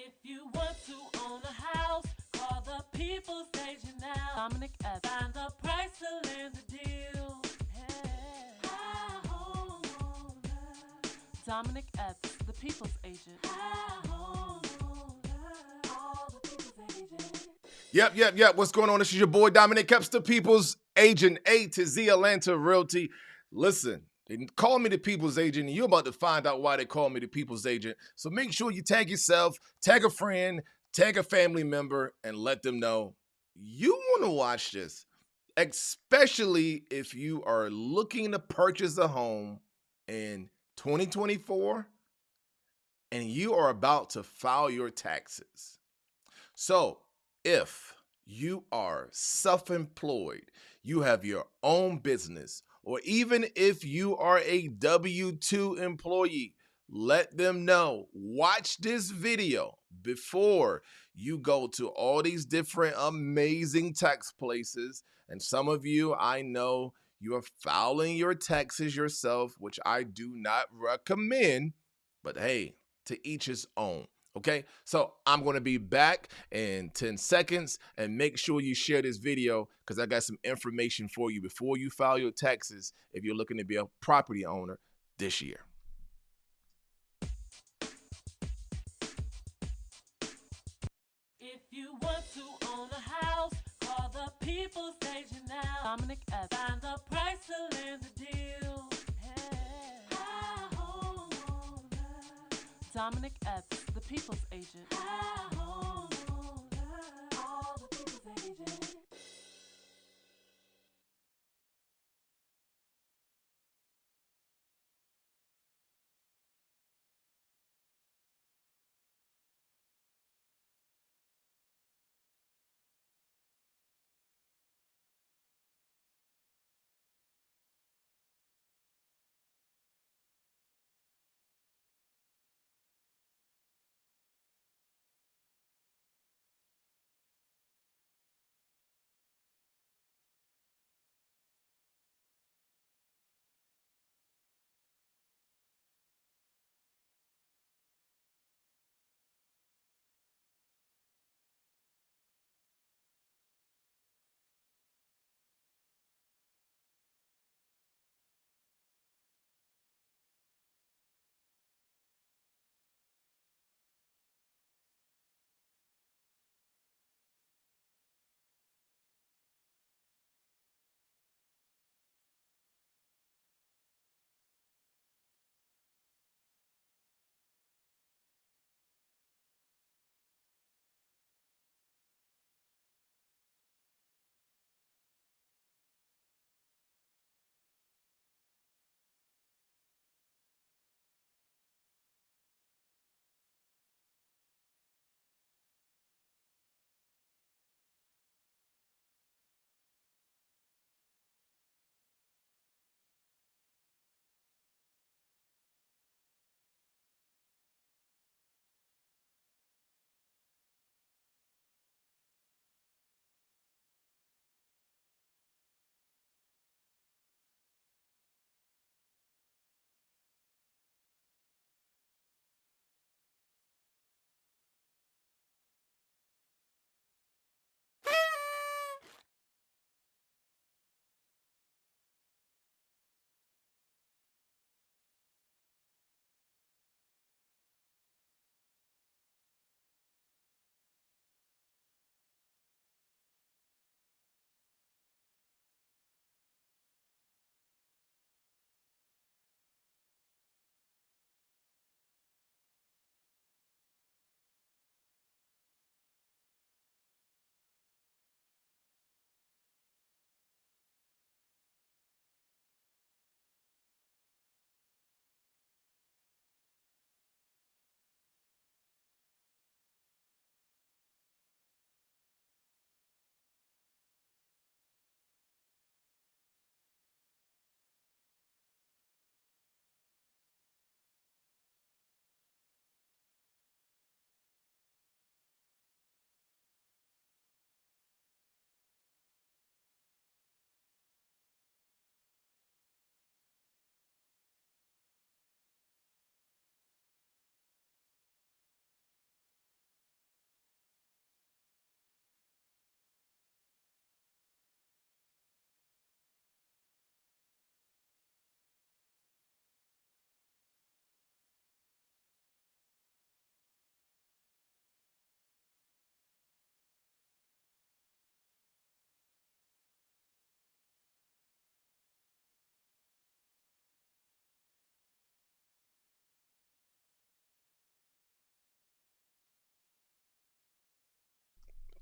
If you want to own a house, call the People's Agent now. Dominic F. Find the price to land the deal. Hey. Hi, homeowner. Dominic F. The People's Agent. Hi, homeowner. All the People's Agent. Yep. What's going on? This is your boy Dominic Epps, the People's Agent, A to Z Atlanta Realty. Listen, they call me the People's Agent, and you're about to find out why they call me the People's Agent. So make sure you tag yourself, tag a friend, tag a family member, and let them know you want to watch this, especially if you are looking to purchase a home in 2024 and you are about to file your taxes. So, if you are self employed, you have your own business, or even if you are a W 2 employee, let them know. Watch this video before you go to all these different amazing tax places. And some of you, I know you are filing your taxes yourself, which I do not recommend, but hey, to each his own. Okay, so I'm going to be back in 10 seconds, and make sure you share this video because I got some information for you before you file your taxes if you're looking to be a property owner this year. If you want to own a house, call the People's Agent now. Dominic F. Find the price to land the deal. Hey. Hi, homeowner. Dominic F. The People's Agent. Hi, homeowner. All the People's Agent.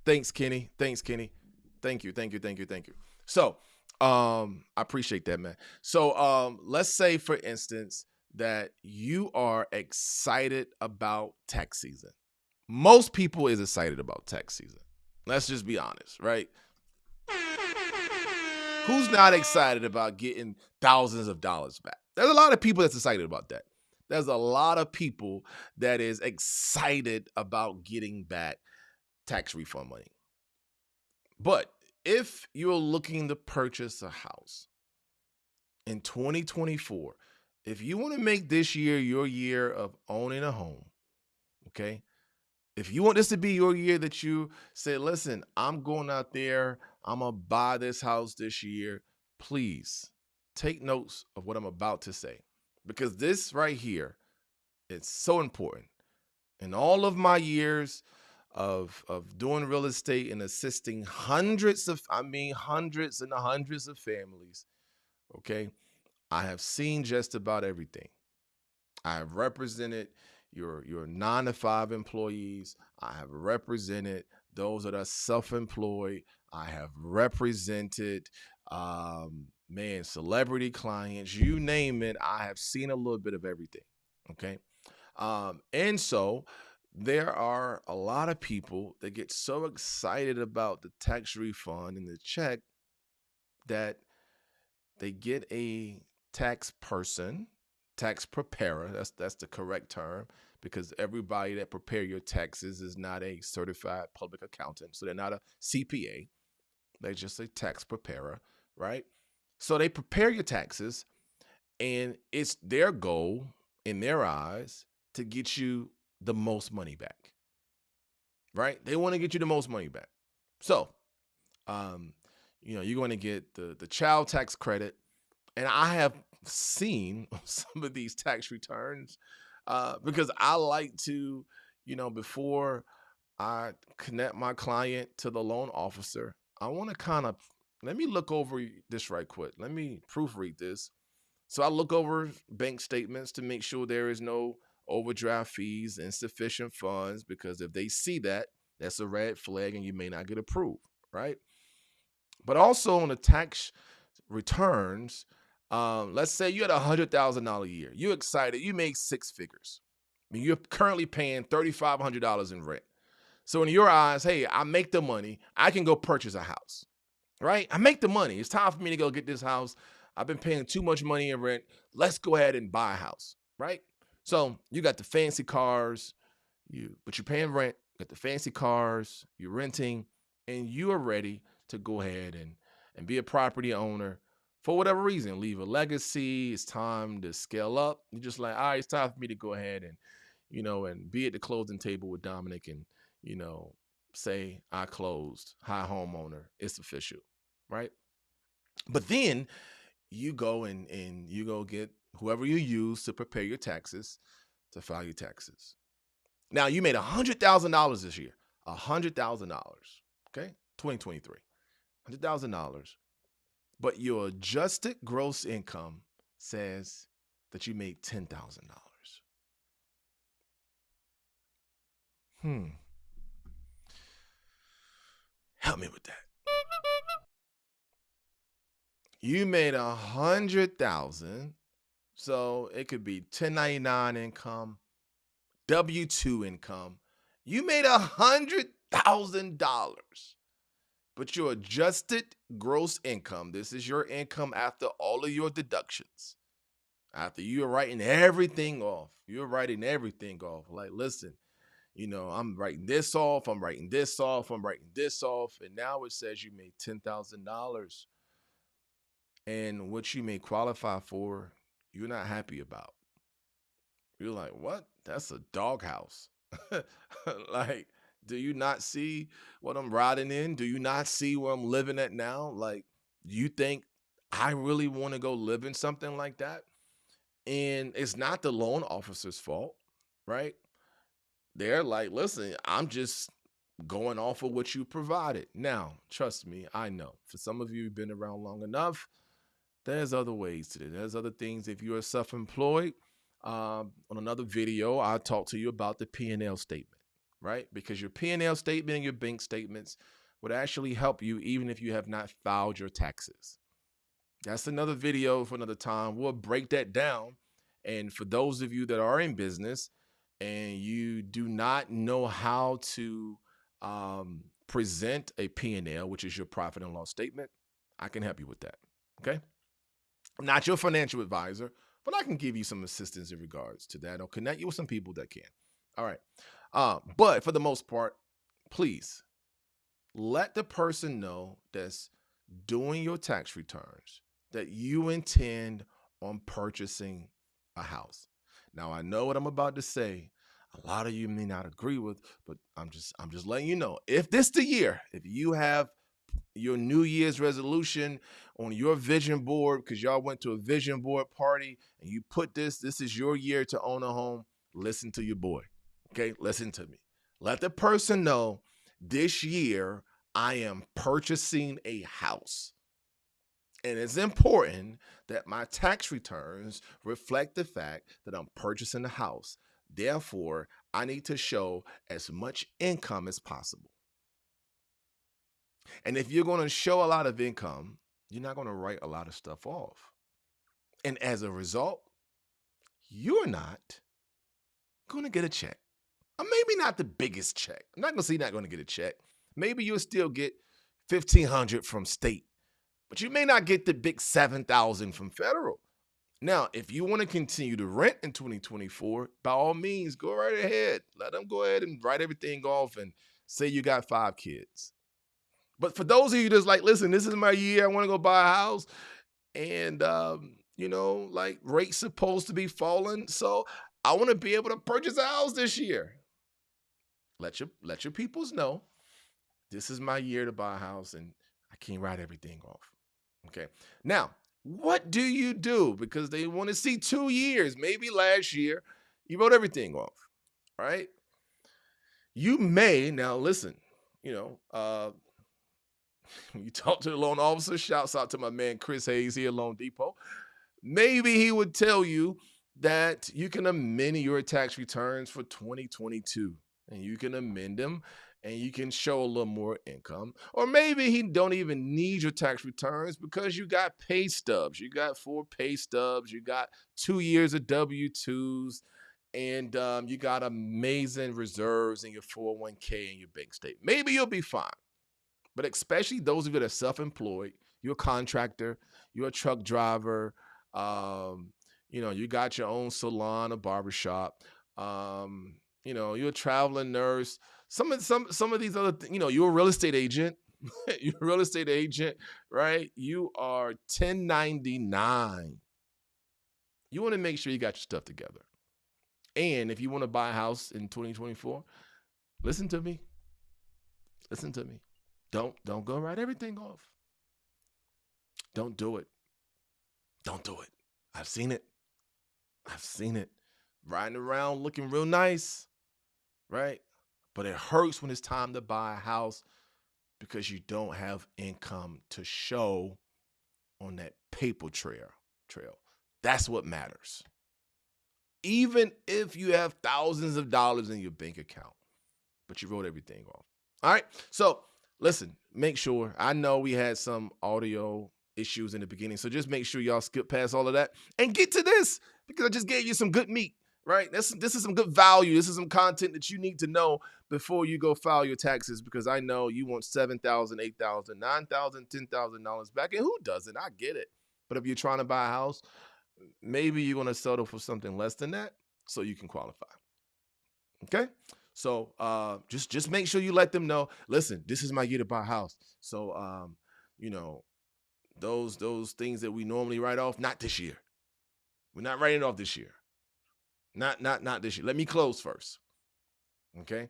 Thanks, Kenny. Thanks, Kenny. Thank you. So, I appreciate that, man. So, let's say, for instance, that you are excited about tax season. Most people is excited about tax season. Let's just be honest, right? Who's not excited about getting thousands of dollars back? There's a lot of people that's excited about that. There's a lot of people that is excited about getting back tax refund money. But if you're looking to purchase a house in 2024, if you want to make this year your year of owning a home, okay? If you want this to be your year that you say, listen, I'm going out there, I'm going to buy this house this year, please take notes of what I'm about to say, because this right here is so important. In all of my years of doing real estate and assisting hundreds and hundreds of families, okay, I have seen just about everything. I have represented your 9-to-5 employees. I have represented those that are self-employed. I have represented celebrity clients, you name it. I have seen a little bit of everything. Okay. And so there are a lot of people that get so excited about the tax refund and the check that they get a tax person, tax preparer. That's the correct term, because everybody that prepare your taxes is not a certified public accountant. So they're not a CPA. They're just a tax preparer, right? So they prepare your taxes, and it's their goal in their eyes to get you the most money back, right? They want to get you the most money back. So, you're going to get the child tax credit. And I have seen some of these tax returns because I like to, before I connect my client to the loan officer, I want to let me look over this right quick. Let me proofread this. So I look over bank statements to make sure there is no overdraft fees, insufficient funds, because if they see that, that's a red flag and you may not get approved, right? But also on the tax returns, let's say you had $100,000 a year. You're excited. You make 6 figures. You're currently paying $3,500 in rent. So in your eyes, hey, I make the money. I can go purchase a house, right? I make the money. It's time for me to go get this house. I've been paying too much money in rent. Let's go ahead and buy a house, right? So you got the fancy cars, but you're paying rent. You got the fancy cars, you're renting, and you are ready to go ahead and be a property owner for whatever reason. Leave a legacy. It's time to scale up. You're just like, all right, it's time for me to go ahead and, and be at the closing table with Dominic and, say I closed. Hi, homeowner. It's official, right? But then you go and you go get whoever you use to prepare your taxes, to file your taxes. Now, you made $100,000 this year. $100,000, okay? 2023. $100,000. But your adjusted gross income says that you made $10,000. Help me with that. You made $100,000, so it could be 1099 income, W-2 income. You made $100,000, but your adjusted gross income, this is your income after all of your deductions, after you're writing everything off. Like, listen, I'm writing this off, I'm writing this off, I'm writing this off, and now it says you made $10,000. And what you may qualify for, you're not happy about. You're like, what? That's a doghouse. Like, do you not see what I'm riding in? Do you not see where I'm living at now? Like, you think I really want to go live in something like that? And it's not the loan officer's fault, right? They're like, listen, I'm just going off of what you provided. Now, trust me, I know. For some of you who've been around long enough, there's other ways to it. There's other things. If you're self-employed, on another video, I'll talk to you about the P&L statement. right? Because your P&L statement and your bank statements would actually help you even if you have not filed your taxes. That's another video for another time. We'll break that down. And for those of you that are in business and you do not know how to present a P&L, which is your profit and loss statement, I can help you with that. Okay. I'm not your financial advisor, but I can give you some assistance in regards to that. I'll connect you with some people that can. All right. But for the most part, please let the person know that's doing your tax returns that you intend on purchasing a house. Now, I know what I'm about to say. A lot of you may not agree with, but I'm just letting you know. If this the year, if you have your New Year's resolution on your vision board, because y'all went to a vision board party and you put this is your year to own a home, listen to your boy. Okay, listen to me. Let the person know this year I am purchasing a house. And it's important that my tax returns reflect the fact that I'm purchasing a house. Therefore, I need to show as much income as possible. And if you're going to show a lot of income, you're not going to write a lot of stuff off. And as a result, you're not going to get a check. Or maybe not the biggest check. I'm not going to say you're not going to get a check. Maybe you'll still get $1,500 from state, but you may not get the big $7,000 from federal. Now, if you want to continue to rent in 2024, by all means, go right ahead. Let them go ahead and write everything off and say you got 5 kids. But for those of you that's like, listen, this is my year. I want to go buy a house. And, like rates supposed to be falling. So I want to be able to purchase a house this year. Let your peoples know this is my year to buy a house and I can't write everything off. Okay. Now, what do you do? Because they want to see 2 years. Maybe last year you wrote everything off, right? You may, now listen, you talk to the loan officer, shouts out to my man Chris Hayes here at Loan Depot. Maybe he would tell you that you can amend your tax returns for 2022 and you can amend them and you can show a little more income. Or maybe he don't even need your tax returns because you got pay stubs. You got 4 pay stubs. You got 2 years of W-2s. And you got amazing reserves in your 401k and your bank statement. Maybe you'll be fine. But especially those of you that are self-employed, you're a contractor, you're a truck driver, you got your own salon, a barbershop, you're a traveling nurse. Some of these other things, you're a real estate agent. You're a real estate agent, right? You are 1099. You want to make sure you got your stuff together. And if you want to buy a house in 2024, listen to me. Listen to me. Don't go write everything off. Don't do it. Don't do it. I've seen it. Riding around looking real nice, right? But it hurts when it's time to buy a house because you don't have income to show on that paper trail. That's what matters. Even if you have thousands of dollars in your bank account, but you wrote everything off. All right. So listen, make sure, I know we had some audio issues in the beginning, so just make sure y'all skip past all of that and get to this because I just gave you some good meat, right? This is some good value. This is some content that you need to know before you go file your taxes because I know you want $7,000, $8,000, $9,000, $10,000 back, and who doesn't? I get it. But if you're trying to buy a house, maybe you're going to settle for something less than that so you can qualify. Okay? So just make sure you let them know, listen, this is my year to buy a house. So, those things that we normally write off, not this year. We're not writing off this year. Not this year. Let me close first. Okay?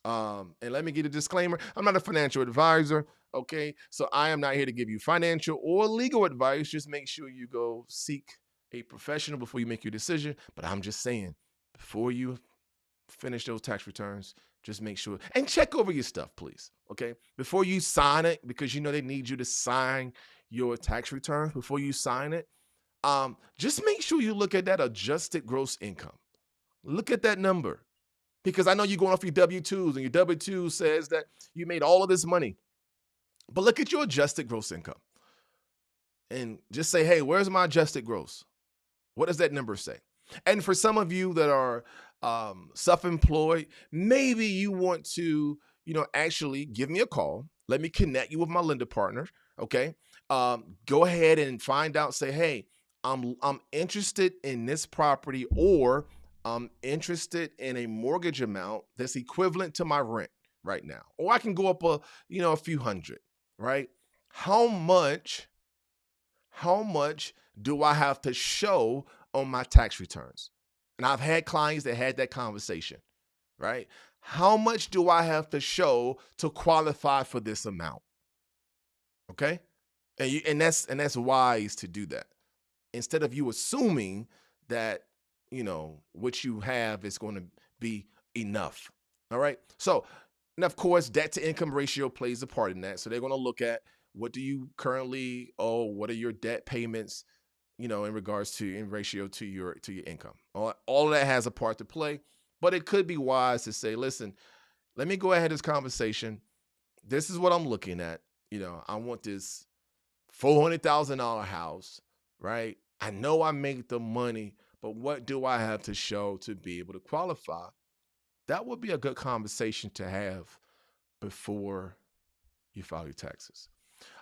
And let me get a disclaimer. I'm not a financial advisor. Okay? So I am not here to give you financial or legal advice. Just make sure you go seek a professional before you make your decision. But I'm just saying, before you finish those tax returns, just make sure and check over your stuff, please. Okay. Before you sign it, because they need you to sign your tax return. Before you sign it, just make sure you look at that adjusted gross income. Look at that number. Because I know you're going off your W-2s, and your W-2 says that you made all of this money. But look at your adjusted gross income and just say, hey, where's my adjusted gross? What does that number say? And for some of you that are self-employed, maybe you want to, actually give me a call. Let me connect you with my lender partner. Okay. Go ahead and find out, say, hey, I'm interested in this property, or I'm interested in a mortgage amount that's equivalent to my rent right now. Or I can go up a few hundred, right? How much do I have to show on my tax returns? And I've had clients that had that conversation, right? How much do I have to show to qualify for this amount? Okay? And that's wise to do that. Instead of you assuming that, what you have is going to be enough. All right? So, and of course, debt to income ratio plays a part in that. So they're going to look at, what do you currently owe? What are your debt payments, in regards to, in ratio to your income? All of that has a part to play, but it could be wise to say, listen, let me go ahead this conversation. This is what I'm looking at. I want this $400,000 house, right? I know I make the money, but what do I have to show to be able to qualify? That would be a good conversation to have before you file your taxes.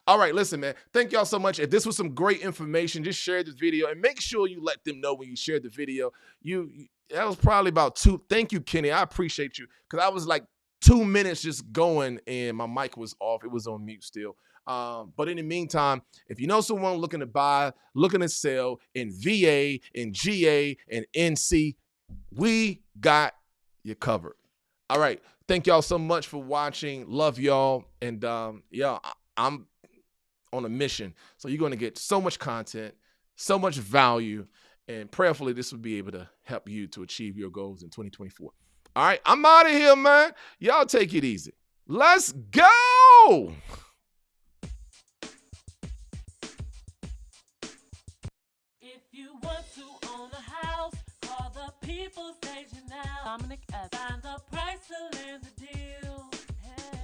All right, listen, man. Thank y'all so much. If this was some great information, just share this video and make sure you let them know when you share the video. That was probably about 2. Thank you, Kenny. I appreciate you, because I was like 2 minutes just going and my mic was off. It was on mute still. But in the meantime, if you know someone looking to buy, looking to sell in VA, in GA, and NC, we got you covered. All right. Thank y'all so much for watching. Love y'all. And I'm on a mission. So you're going to get so much content, so much value, and prayerfully this will be able to help you to achieve your goals in 2024. All right, I'm out of here, man. Y'all take it easy. Let's go. If you want to own a house, call the People's Agent now. Dominic F. Find the price to land the deal. Hey.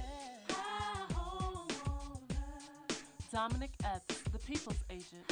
Dominic F. the People's Agent.